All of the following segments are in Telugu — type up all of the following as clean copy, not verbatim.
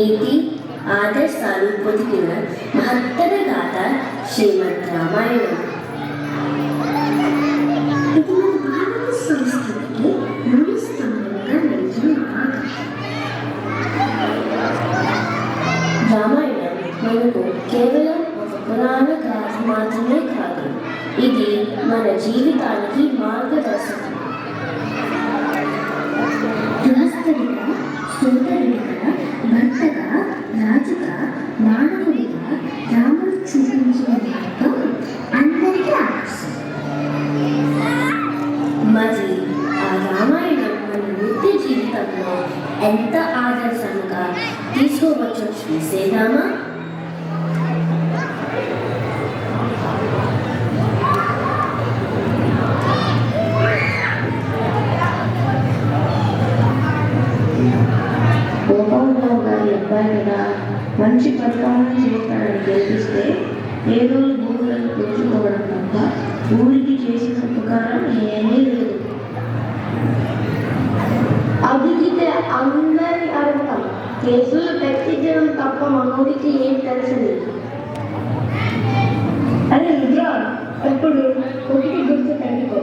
నీతి ఆదర్శాలు పొదిగిన మహత్తర గాథ శ్రీమద్ రామాయణం. ఇది మన భారత సంస్కృతికి మూల స్తంభంగా నిలిచిన రామాయణం మనకు కేవలం ఒక పురాణ గాథ మాత్రమే కాదు, ఇది మన జీవితానికి మార్గదర్శకం. గృహస్థుడిగా, సోదరుడిగా, భర్తగా, రాజుగా, మానవుడిగా రాముడు చూపించిన మార్గం అందరికీ ఆదర్శం. మరి ఆ రామాయణం మన నిత్య జీవితంలో ఎంత ఆదర్శంగా తీసుకోవచ్చో చూసేద్దామా? గోపాలరావు గారి అబ్బాయిగా మంచి పరిపాలన చేస్తాడని గెలిపిస్తే ఏదో భూములను పెంచుకోవడం తప్ప ఊరికి చేసిన ఉపకారం ఏమీ లేదు. అడిగితే అందరి అర్థం కేసులు పెట్టించడం తప్ప మనోడికి ఏం తెలిసింది. అరే రుద్ర, ఎప్పుడు ఒకటి గుర్తు పెట్టుకో,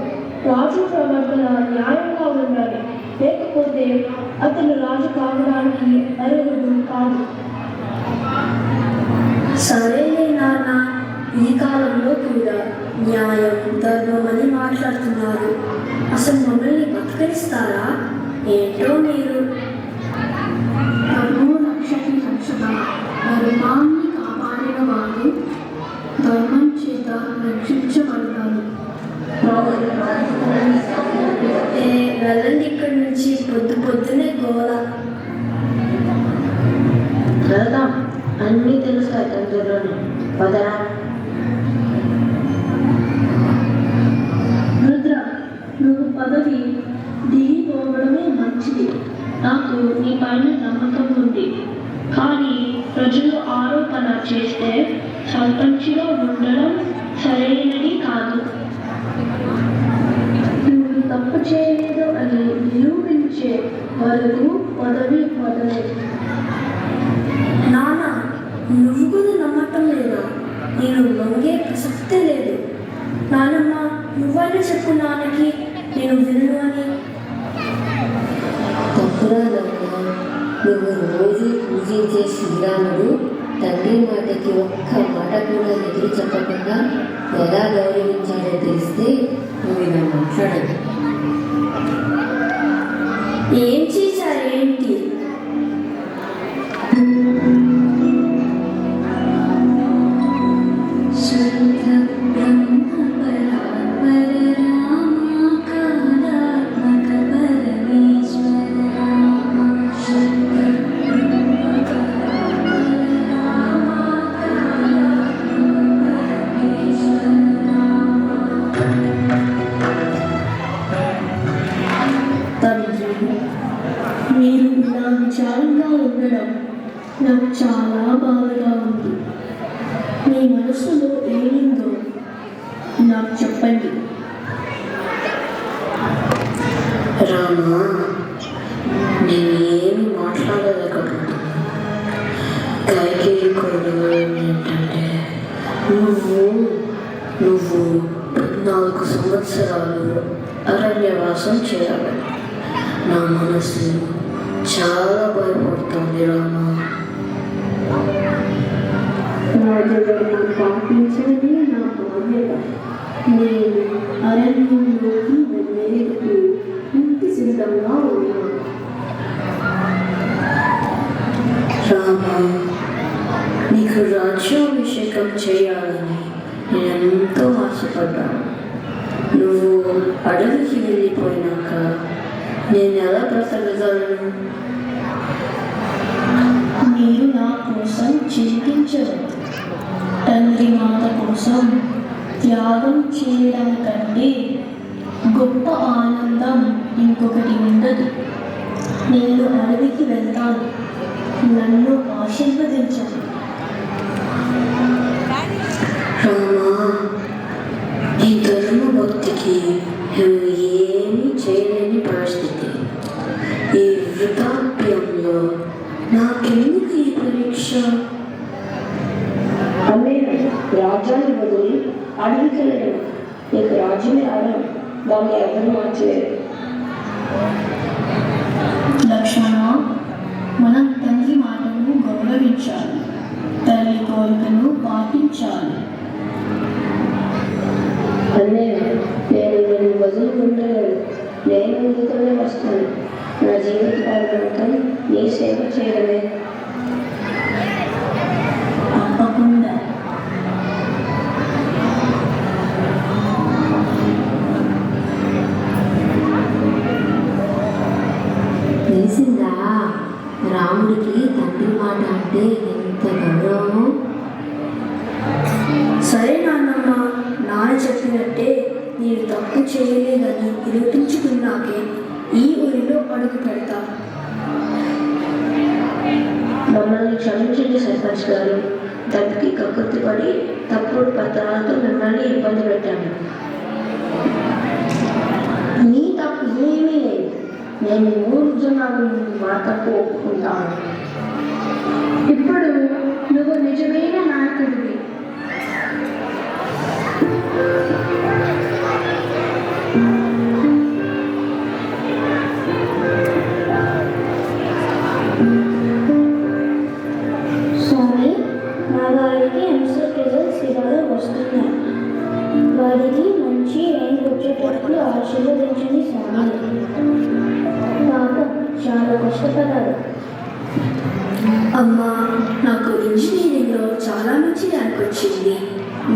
రాజు ప్రవర్తన న్యాయంగా ఉండాలి, లేకపోతే అతను రాజు కావడానికి అర్హుడు కాదు. సరేలే నాన్న, ఈ కాలంలో కూడా న్యాయం ధర్మం అని మాట్లాడుతున్నారు. అసలు మమ్మల్ని బతికిస్తారా ఏంటో మీరు? ధర్మో రక్షతి రక్షత, ధర్మాన్ని కాపాడిన వాడు ధర్మం చేత రక్షించబడతాడు. వెళ్ళండి ఇక్కడి నుంచి, పొద్దునే గోల. వెళ్దాం, అన్నీ తెలుస్తాయి తండ్రిలోనే. పదరా. రుద్ర, నువ్వు పదవి దిగిపోవడమే మంచిది. నాకు నీ పైన నమ్మకం ఉంది, కానీ ప్రజలు ఆరోపణ చేస్తే సర్పంచిగా ఉండడం సరైనది కాదు. నువ్వు తప్పు చేయలేదు అని నిరూపించే వరకు పదవి వదలేదు. నాన్న, నువ్వు కూడా నమ్మటం లేదా? నేను లొంగే ప్రసక్తే లేదు. నానమ్మ, నువ్వైనా చెప్పు నాన్నకి, నేను విను అని. తప్పురా నాన్న, నువ్వు రోజు పూజించే శ్రీరాముడు తండ్రి మాటకి ఒక్క మాట కూడా ఎదురు చెప్పకుండా ఎలా గౌరవించాడో తెలిస్తే నువ్వు ఇలా మాట్లాడదు. ఏం చేశారేంటి? మీరు ఇలా విచారంగా ఉండడం నాకు చాలా బాధగా ఉంది. మీ మనసులో ఏముందో నాకు చెప్పండి. రామా, నేనేమి మాట్లాడలేకపోతున్నాను. కైకేయి కోరిక ఏంటంటే నువ్వు 14 సంవత్సరాలు అరణ్యవాసం చేయాలి. నా మనసు చాలా భయపడుతుంది రామా. రాజధర్మం పాటించడమే నా బాధ్యత. నేను అరణ్యంలోకి వెళ్ళేందుకు ఇంటి సిద్ధంగా ఉన్నాను. రామా, నీకు రాజ్యాభిషేకం చేయాలని నేను ఎంతో ఆశపడ్డాను. నువ్వు అడవికి వెళ్ళిపోయినాక నేను ఎలా బ్రతకగలను? మీరు నా కోసం చింతించవద్దు. తండ్రి మాట కోసం త్యాగం చేయడం కంటే గొప్ప ఆనందం ఇంకొకటి ఉండదు. నేను అడవికి వెళ్తాను, నన్ను ఆశీర్వదించండి. రామా, ఈ ధర్మభక్తికి నువ్వు ఏమీ చేయలేని పరిస్థితి. ఈ వృద్ధాప్యంలో నాకెందుకు ఈ దాన్ని ఎవరు మార్చలేరు. లక్ష్మణ, మనం తండ్రి మాటను గౌరవించాలి, తల్లి కోరికను పాటించాలి. అన్నయ్య, నేను నిన్ను వదులుకుంటలేను. నేను నీతోనే వస్తాను. నా జీవిత పర్యంతం నీ సేవ చేయడమే. తప్పకుండా. తెలిసిందా రాముడికి తండ్రి మాట అంటే ఎంత గౌరవమో. సరే నాన్నమ్మ, నాన్న చెప్పినట్టే నేను తప్పు చేయలేదని నిరూపించుకున్నాకే ఈ ఊరిలో అడుగు పెడతా. మమ్మల్ని క్షమించండి సర్పంచ్ గారు. తప్పుకి కక్కుర్తి పడి తప్పుడు పత్రాలతో మిమ్మల్ని ఇబ్బంది పెట్టాను. నీ తప్పు ఏమీ లేదు. నేను 3 జనాలు మా తప్పు ఒప్పుకుంటాను. ఇప్పుడు నువ్వు నిజమైన నాయకుడివి. స్వామి, మా వారికి ఎంసెట్ రిజల్ట్స్ ఇవాళ వస్తున్నాయి. వారికి మంచి ర్యాంక్ వచ్చేటట్లు ఆశీర్వదించండి స్వామి. పాపం చాలా కష్టపడ్డారు. అమ్మా, నాకు ఇంజనీరింగ్లో చాలా మంచి ర్యాంక్ వచ్చింది.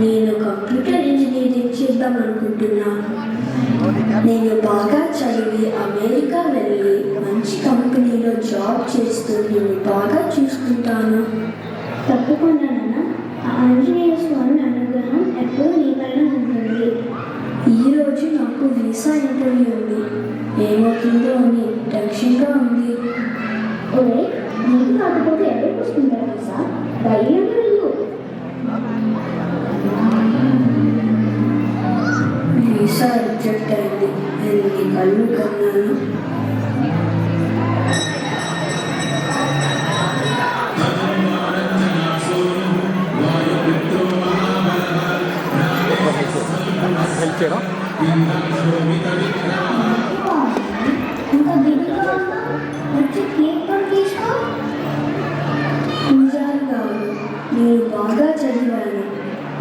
నేను కంప్యూటర్ ఇంజనీరింగ్ చేద్దాం అనుకుంటున్నా. నేను బాగా చదివి అమెరికా వెళ్ళి మంచి కంపెనీలో జాబ్ చేస్తూ నేను బాగా చూసుకుంటాను. తప్పకుండా నాన్న, ఆ ఆంజనేయ స్వామి అనుగ్రహం ఎప్పుడూ నీ పైన ఉంటుంది. ఈరోజు నాకు వీసా ఇంటర్వ్యూ ఉంది. ఏమవుతుందో అని టెన్షన్గా ఉంది. ఓకే, నీకు కాకపోతే ఎవరికి వస్తుందా వీసా? ధైర్యంగా వెళ్ళు. వీసా రిజెక్ట్ అయింది. ఎన్ని కళ్ళు కన్నాను. పూజారి గారు, నేను బాగా చదివాను,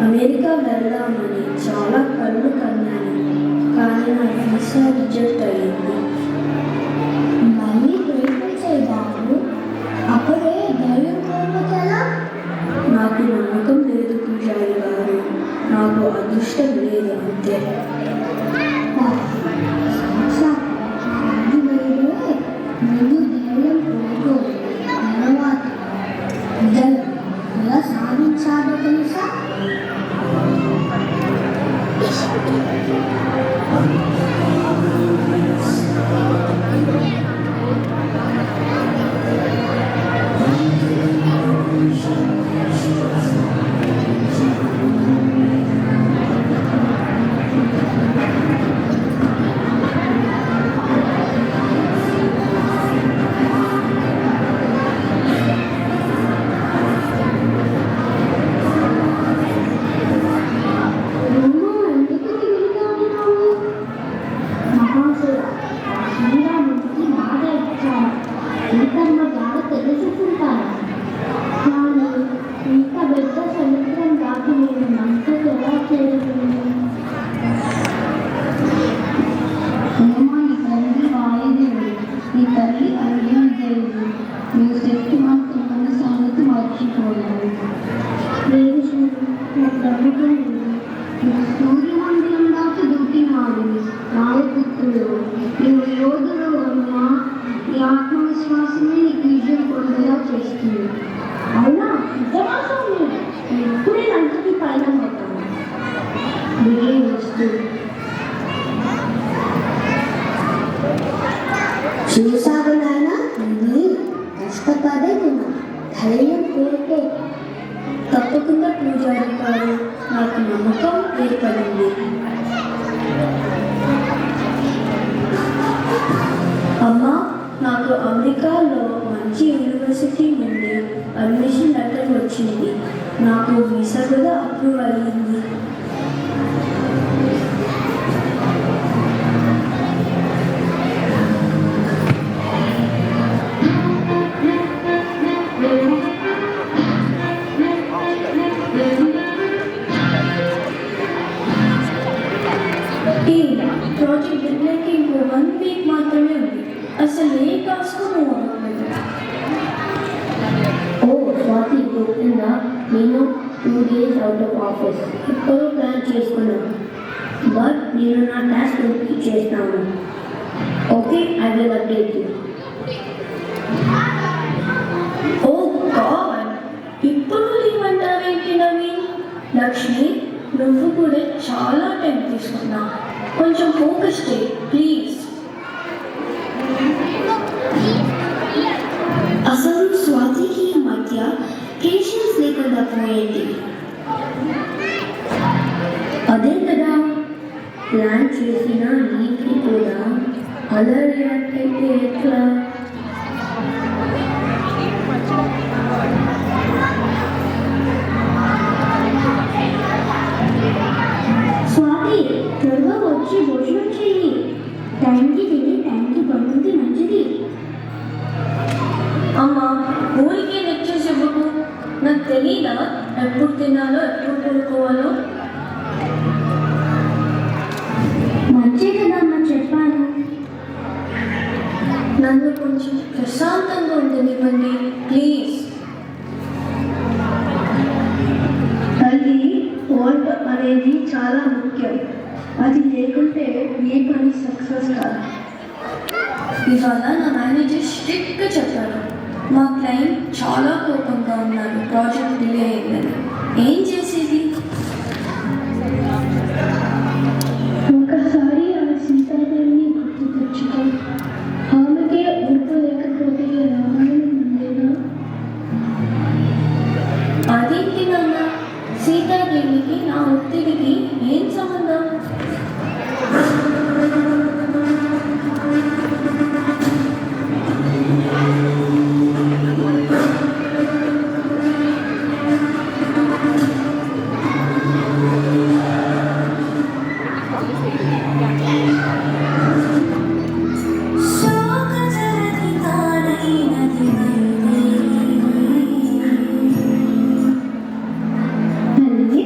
అమెరికా వెళ్దామని చాలా కళ్ళు కన్నాను, కానీ నా వీసా రిజెక్ట్ అయ్యింది. మళ్ళీ ప్రయత్నించే బాబు, అప్పుడే ధైర్యం కోల్పోతారా? నాకు నమ్మకం లేదు పూజారి గారు, నాకు అదృష్టం లేదు అంతే. ముందు ధైర్యం కోల్పోదు, తర్వాత ఎలా సాధించాలో తెలుసా? సూర్యమండలం దాకా దూకినాడు రాయపుత్రుడు. నువ్వు యోధుడు అన్న ఈ ఆత్మవిశ్వాసమే నీకు విజయం పొందేలా చేస్తుంది. అవునా? నిజమాసం ఎప్పుడే లంచకి పైన అవుతాను. విజయం వస్తూ చూసావు నాయన, నీ కష్టపడే నువ్వు ధైర్యం కోరుకో. తప్పకుండా పూజారి గారు, నాకు నమ్మకం ఏర్పడింది. అమ్మా, నాకు అమెరికాలో మంచి యూనివర్సిటీ నుండి అడ్మిషన్ లెటర్ వచ్చింది. నాకు వీసా కూడా అప్రూవ్ అయ్యింది. డెడ్లైన్కి ఇంకో 1 వీక్ మాత్రమే ఉంది. అసలు ఏ టాస్క్ నువ్వు అవ్వలేదు. ఓ స్వాతి గుర్తుందా, నేను 2 days అవుట్ ఆఫ్ ఆఫీస్ ఎప్పుడో ప్లాన్ చేసుకున్నాను. బట్ నేను నా టాస్క్ కంప్లీట్ చేస్తాను. Okay, I will update you. Oh god, ఇప్పుడు ఇవ్వమంటావేంటి నవీన్? లక్ష్మి, నువ్వు కూడా చాలా టైం తీసుకున్నావు. కొంచెం ఫోకస్ చేయి ప్లీజ్. అసలు స్వాతికి మధ్య పేషెన్స్ లేకుండా పోయింది. అదే కదా, ప్లాన్ చేసిన లీవ్కి కూడా అలా రియాక్ట్ అయితే ఎట్లా? స్వాతి, త్వరగా వచ్చి భోజనం చేయి. టైంకి తిని టైంకి పడుకుంటే మంచిది. అమ్మా, ఊరికే లెక్చర్స్ ఇవ్వకు. నాకు తెలీదా ఎప్పుడు తినాలో ఎప్పుడు పడుకోవాలో? మంచి కదా అమ్మ చెప్పాను. నన్ను కొంచెం ప్రశాంతంగా ఉండనివ్వండి ప్లీజ్. తల్లి, వంట అనేది చాలా ముఖ్యం. అది లేకుంటే ఏ పని సక్సెస్ కాదు. ఇవాళ నా మేనేజర్ స్ట్రిక్ట్గా చెప్పారు. మా క్లయింట్ చాలా కోపంగా ఉన్నారు ప్రాజెక్ట్ డిలే అయిందని. ఏం చేసేది? ఒకసారి ఆ సీతాదేవిని గుర్తు తెచ్చుకో. ఆమెకే ఓర్పు లేకపోతే రామాయణం ఉండేదా? అదేంటి నాన్న, సీతాదేవికి నా ఒత్తిడికి ఏం సంబంధం? తల్లి,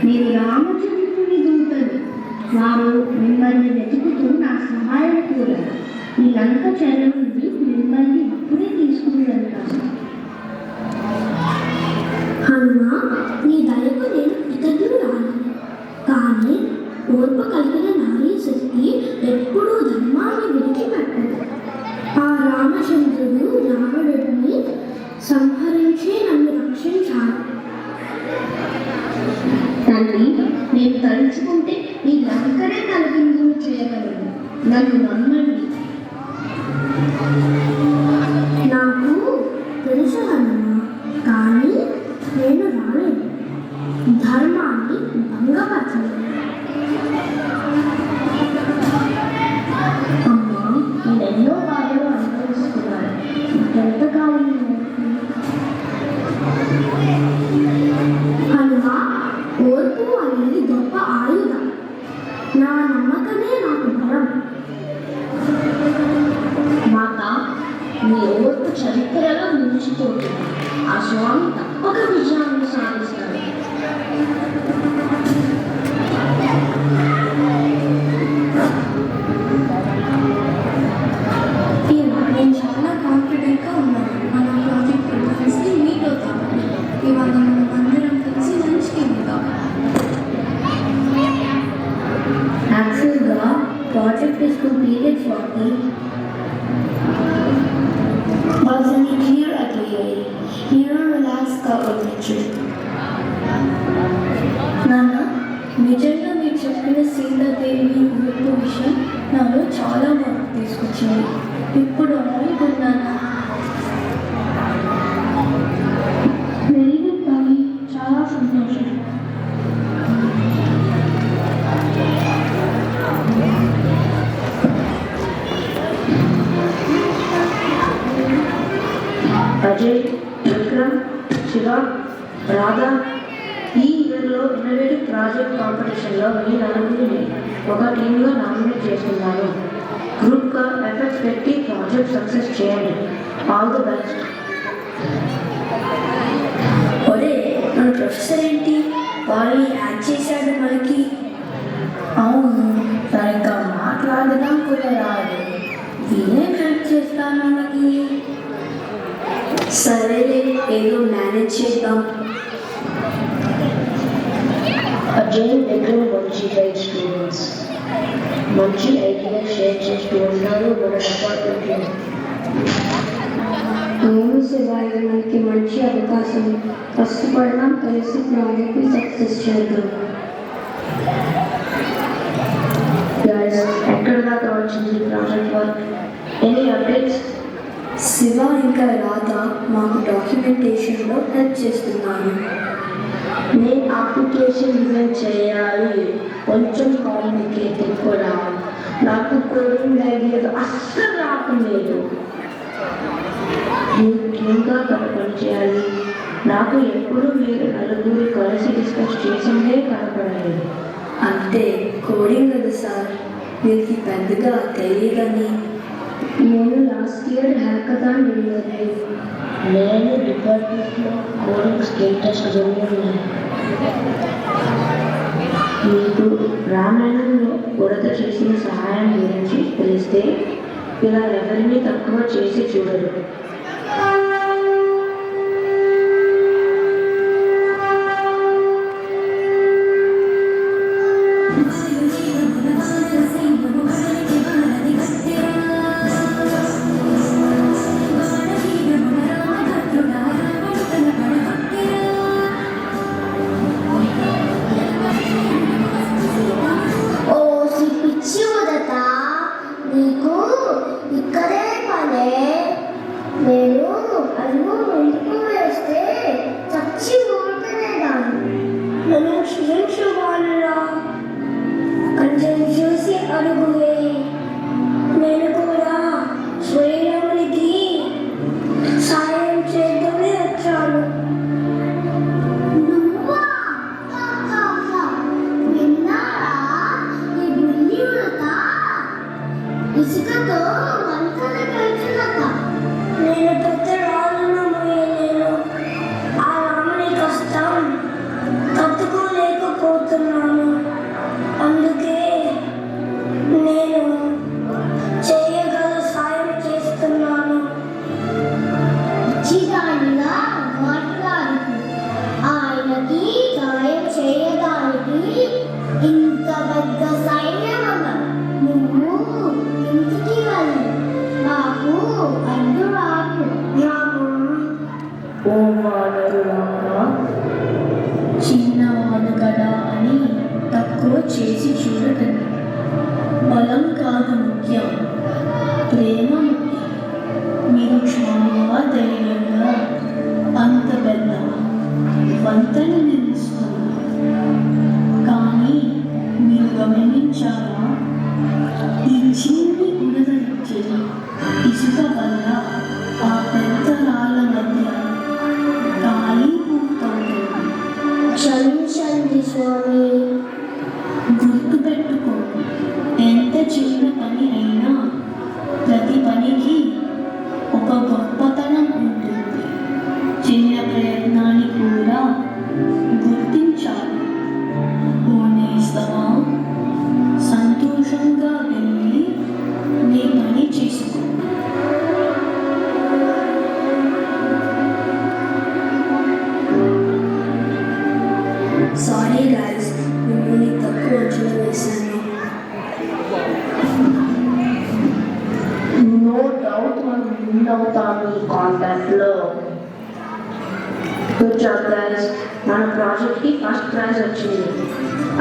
మీరు రామచంద్రుని దూతలు. వారు మిమ్మల్ని వెతుకుతూ నా సహాయం కోరారు. ఈ లంక చెర నుండి మిమ్మల్ని ఇప్పుడే తీసుకుని వెళ్తాను. హనుమా, నీ దయకు నేను కృతజ్ఞుడు రాను. కానీ ఓర్పు కలిగిన నారీ శక్తి ఎప్పుడూ ధర్మాన్ని విడిచిపెట్టదు. ఆ రామచంద్రుడు రావణుడిని సంహరించి నన్ను రక్షించాడు. తల్లి, నేను తలుచుకుంటే ఈ లంకనే తలకిందులు చేయగలను. నన్ను నమ్మండి. నాకు తెలుసు హనుమా, కానీ నేను రాలేదు. ధర్మాన్ని భంగపరచలేదు. అమ్మా, నేను ఎన్నో బాధలు అనుభవిస్తున్నాను. ఎంత కావాలి హనుమా? ఓర్పు అనేది గొప్ప ఆయుధం. నా నమ్మకమే నాకు బలం. మాత, మీ ఓర్పు చరిత్రలో నిలిచిపోతుంది. ఆ స్వామి తప్పక విజయాన్ని సాధిస్తాడు. నేను చాలా కాన్ఫిడెంట్గా ఉన్నాను. మన ప్రాజెక్ట్ కలిసి మీట్ అవుతామని. ఇవాళ మనం అందరం కలిసి లంచ్కి వెళ్దాం. యాక్చువల్గా project is completed Swathi. Was an engineer at the here in Alaska Orchard. నాన్న, నిజంగా మీరు చెప్పిన సీతాదేవి గుర్తు విషయం నాలో చాలా మార్పు తీసుకొచ్చింది. ఇప్పుడు అనుకున్నాను. వెరీ గుడ్ తల్లి, చాలా సంతోషం. అజయ్, విక్రమ్, శివ, రాధా, ఈ ఇయర్లో ఇన్నోవేటివ్ ప్రాజెక్ట్ కాంపిటీషన్లో మీ నలుగురిని ఒక టీంగా నామినేట్ చేస్తున్నాను. గ్రూప్గా ఎఫర్ట్స్ పెట్టి ప్రాజెక్ట్ సక్సెస్ చేయండి. All the best. ఒరే, మన ప్రొఫెసర్ ఏంటి వాళ్ళని యాడ్ చేశాడు మనకి? అవును, సరిగ్గా మాట్లాడగా చూడడం కూడా రాదు. నేనే హెల్ప్ చేస్తాను మనకి. సరేలే, ఏదో మేనేజ్ చేద్దాం. అజయ్ దగ్గర మంచి రైట్ స్టూడెంట్స్ మంచి ఐడియా షేర్ చేస్తూ ఉన్నారు మన డిపార్ట్మెంట్లో. అవును శివాయ, మనకి మంచి అవకాశం. కష్టపడదాం, కలిసి ప్రాజెక్ట్ని సక్సెస్ చేద్దాం. గైస్, ఎక్కడ దాకా వచ్చింది project work? Any updates? Shiva ఇంకా రాధ మాకు డాక్యుమెంటేషన్లో హెల్ప్ చేస్తున్నాను. నేను అప్లికేషన్ డిజైన్ చేయాలి, కొంచెం కాంప్లికేటెడ్ కూడా. నాకు కోడింగ్ ఐడియాస్ అస్సలు రావట్లేదు. ఇంకా పని చేయాలి. నాకు ఎప్పుడు మీరు నలుగురు కలిసి డిస్కస్ చేసిందే కనపడలేదు. అంటే కోడింగ్ కదా సార్, వీరికి పెద్దగా తెలియదని. నేను లాస్ట్ ఇయర్ హ్యాకథాన్ వెళ్ళాను. నేను డిపార్ట్మెంట్లో కోడింగ్ స్కిల్ టెస్ట్ జరిగింది. మీకు రామాయణంలో బురద చేసిన సహాయం గురించి తెలిస్తే ఇలా ఎవరిని తక్కువ చేసి చూడరు. నీకు ఇక్కడే పనే. నేను అడుగు ముందుకు వేస్తే చచ్చి ఊరుకునేదాన్ని. నన్ను క్షమించు వాళ్ళరా, కొంచెం చూసి అడుగువే. నేను కూడా శ్రీరామునికి సాయం చేద్దామని వచ్చాను. ఇసుకతో వంకలు కలిసినక నేను పెద్ద రాజును మోయలేను. ఆ రాముని కష్టం తట్టుకోలేకపోతున్నాను. అందుకే నేను చేయగల సాయం చేస్తున్నాను. చిదానిగా మాట్లాడుతూ ఆయనకి సాయం చేయడానికి ఇంత పెద్ద సైన్యం నువ్వు ఇంటికి వెళ్ళి నాకు అడ్డు రాకు. ఓ వానరులారా, చిన్నవాడు కదా అని తక్కువ చేసి చూడకండి. బలం కాదు ముఖ్యం, ప్రేమ ముఖ్యం. మీరు చాలా ధైర్యంగా అంత పెద్ద వంతెన నిర్మిస్తున్నారు. కానీ మీరు గమనించారా, ఈ చిన్ని ఉడదరిచ్చే ఇసుక వల్ల ఆ పెద్ద రాళ్ళ మధ్య గాలి పూర్తవుతుంది. క్షమించండి స్వామి. గుర్తుపెట్టుకో, ఎంత చిన్న పని అయినా ప్రతి పనికి ఒక గొప్పతనం ఉంటుంది. చిన్న ప్రయత్నాన్ని కూడా గుర్తించాలి. ఓనేస్తావా? సంతోషంగా వెళ్ళి నీ పని చేసుకో. సారీ గైస్, మిమ్మల్ని తక్కువ అంచనా వేశాను. నో డౌట్ మనం విన్ అవుతాము ఈ కాంటాక్ట్లో. గుడ్ జాబ్ గైస్, మన ప్రాజెక్ట్కి ఫస్ట్ ప్రైజ్ వచ్చింది.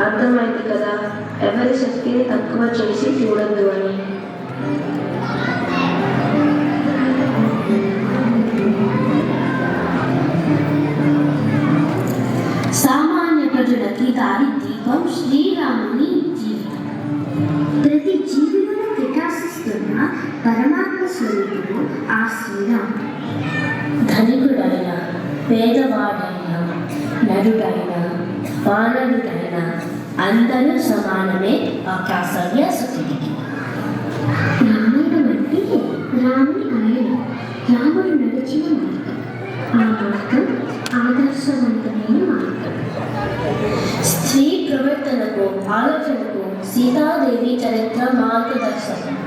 అర్థమైంది కదా, ఎవరి శక్తిని తక్కువ చేసి చూడద్దు అని. సామాన్య ప్రజలకి దారి దీపం శ్రీరాముని జీవితం. ప్రతి జీవిని వికాసిస్తున్న పరమాత్మ స్వరూపుడు ఆ శ్రీరాముడు. ధనికుడైన పేదవాడైన నరుడైన వానరుడైన అందరూ సమానమే ఆ కాసవ్య సుఖుడికి. రామాయణం అంటే రాముని ఆయన, రాముడు నడిచిన మార్గం. ఆ మార్గం ఆదర్శవంతమైన మార్గం. స్త్రీ ప్రవర్తనకు ఆలోచనకు సీతాదేవి చరిత్ర మార్గదర్శకం.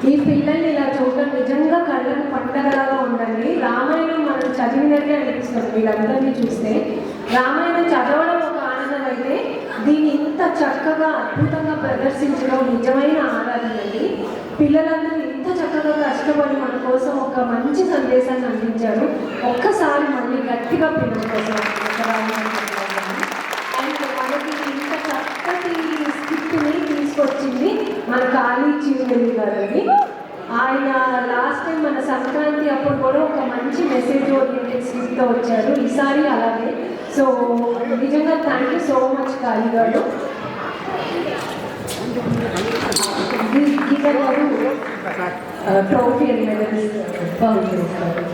ఈ పిల్లల్ని ఇలా చూడడం నిజంగా కళ్ళకు పండగలాగా ఉండండి. రామాయణం మనం చదివినట్టే అనిపిస్తుంది వీళ్ళందరినీ చూస్తే. రామాయణం చదవడం ఒక ఆనందం అయితే దీన్ని ఇంత చక్కగా అద్భుతంగా ప్రదర్శించడం నిజమైన ఆరాధన అండి. పిల్లలందరూ ఇంత చక్కగా కష్టపడి మన కోసం ఒక మంచి సందేశాన్ని అందించారు. ఒక్కసారి మళ్ళీ గట్టిగా పిల్లల కోసం అండ్ మనకి ఇంత చక్కటి స్క్రిప్ట్ని తీసుకొచ్చింది మన కాళీ చిరునెల్లి గారండి. ఆయన లాస్ట్ టైం మన సంక్రాంతి అప్పుడు కూడా ఒక మంచి మెసేజ్ ఓరియంటెడ్ స్క్రిప్ట్తో వచ్చారు. ఈసారి అలాగే. సో నిజంగా థ్యాంక్ యూ సో మచ్ కాళీ గారు. గీత గారు ట్రోఫీ అండ్ మెడల్స్ పంపిస్తారు.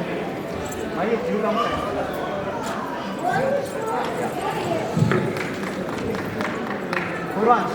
Orange.